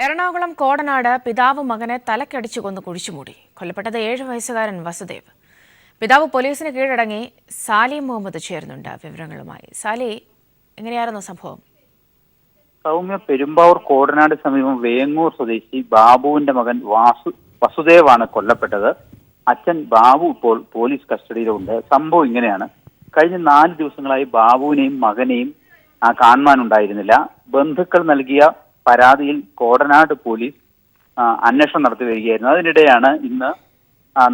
എറണാകുളം കോടനാട് പിതാവ് മകനെ തലക്കടിച്ചു കൊന്ന് കുഴിച്ചുമൂടി. കൊല്ലപ്പെട്ടത് 7 വയസ്സുകാരൻ വസുദേവ്. പിതാവ് പോലീസിന് കീഴടങ്ങി. സാലി മുഹമ്മദ് ചേരുന്നുണ്ട് വിവരങ്ങളുമായി. സാലി, എങ്ങനെയായിരുന്നു സംഭവം? സൗമ്യ, പെരുമ്പാവൂർ കോടനാട് സമീപം വേങ്ങൂർ സ്വദേശി ബാബുവിന്റെ മകൻ വസുദേവാണ് കൊല്ലപ്പെട്ടത്. അച്ഛൻ ബാബു ഇപ്പോൾ പോലീസ് കസ്റ്റഡിയിലുണ്ട്. സംഭവം ഇങ്ങനെയാണ്. കഴിഞ്ഞ 4 ദിവസങ്ങളായി ബാബുവിനെയും മകനെയും കാണുവാനുണ്ടായിരുന്നില്ല. ബന്ധുക്കൾ നൽകിയ പരാതിയിൽ കോടനാട് പോലീസ് അന്വേഷണം നടത്തി വരികയായിരുന്നു. അതിനിടെയാണ് ഇന്ന്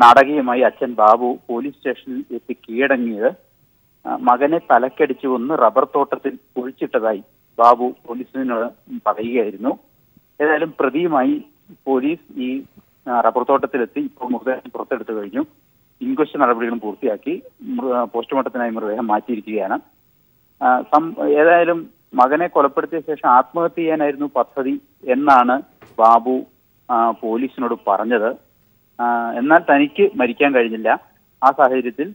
നാടകീയമായി അച്ഛൻ ബാബു പോലീസ് സ്റ്റേഷനിൽ എത്തി കീഴടങ്ങിയത്. മകനെ തലക്കടിച്ചു കൊന്ന് റബ്ബർ തോട്ടത്തിൽ കുഴിച്ചിട്ടതായി ബാബു പോലീസിനോട് പറയുകയായിരുന്നു. ഏതായാലും പ്രതിയുമായി പോലീസ് ഈ റബ്ബർ തോട്ടത്തിലെത്തി ഇപ്പോൾ മൃതദേഹം പുറത്തെടുത്തു കഴിഞ്ഞു. ഇൻക്വസ്റ്റ് നടപടികളും പൂർത്തിയാക്കി പോസ്റ്റ്മോർട്ടത്തിനായി മൃതദേഹം മാറ്റിയിരിക്കുകയാണ്. ഏതായാലും മകനെ കൊലപ്പെടുത്തിയ ശേഷം ആത്മഹത്യ ചെയ്യാനായിരുന്നു പദ്ധതി എന്നാണ് ബാബു പോലീസിനോട് പറഞ്ഞത്. എന്നാൽ തനിക്ക് മരിക്കാൻ കഴിഞ്ഞില്ല. ആ സാഹചര്യത്തിൽ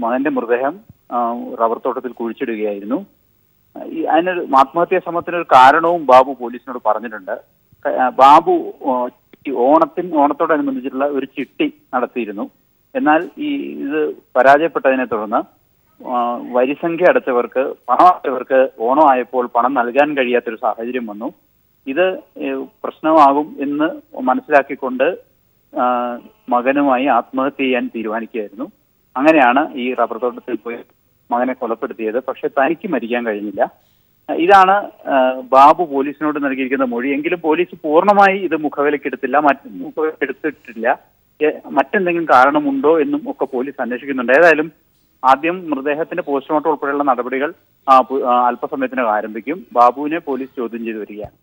മകന്റെ മൃതദേഹം റബ്ബർ തോട്ടത്തിൽ കുഴിച്ചിടുകയായിരുന്നു. അതിനൊരു ആത്മഹത്യാ ശ്രമത്തിനൊരു കാരണവും ബാബു പോലീസിനോട് പറഞ്ഞിട്ടുണ്ട്. ബാബു ഓണത്തോടനുബന്ധിച്ചിട്ടുള്ള ഒരു ചിട്ടി നടത്തിയിരുന്നു. എന്നാൽ ഇത് പരാജയപ്പെട്ടതിനെ തുടർന്ന് വരിസംഖ്യ അടച്ചവർക്ക് ഓണം ആയപ്പോൾ പണം നൽകാൻ കഴിയാത്തൊരു സാഹചര്യം വന്നു. ഇത് പ്രശ്നമാകും എന്ന് മനസ്സിലാക്കിക്കൊണ്ട് മകനുമായി ആത്മഹത്യ ചെയ്യാൻ തീരുമാനിക്കുകയായിരുന്നു. അങ്ങനെയാണ് ഈ റബ്ബർ തോട്ടത്തിൽ പോയി മകനെ കൊലപ്പെടുത്തിയത്. പക്ഷെ തനിക്ക് മരിക്കാൻ കഴിഞ്ഞില്ല. ഇതാണ് ബാബു പോലീസിനോട് നൽകിയിരിക്കുന്ന മൊഴി. എങ്കിലും പോലീസ് പൂർണ്ണമായി ഇത് മുഖവിലക്കെടുത്തിട്ടില്ല. മറ്റെന്തെങ്കിലും കാരണമുണ്ടോ എന്നും ഒക്കെ പോലീസ് അന്വേഷിക്കുന്നുണ്ട്. ഏതായാലും ആദ്യം മൃതദേഹത്തിന്റെ പോസ്റ്റ്മോർട്ടം ഉൾപ്പെടെയുള്ള നടപടികൾ അല്പസമയത്തിനകം ആരംഭിക്കും. ബാബുവിനെ പോലീസ് ചോദ്യം ചെയ്തു വരികയാണ്.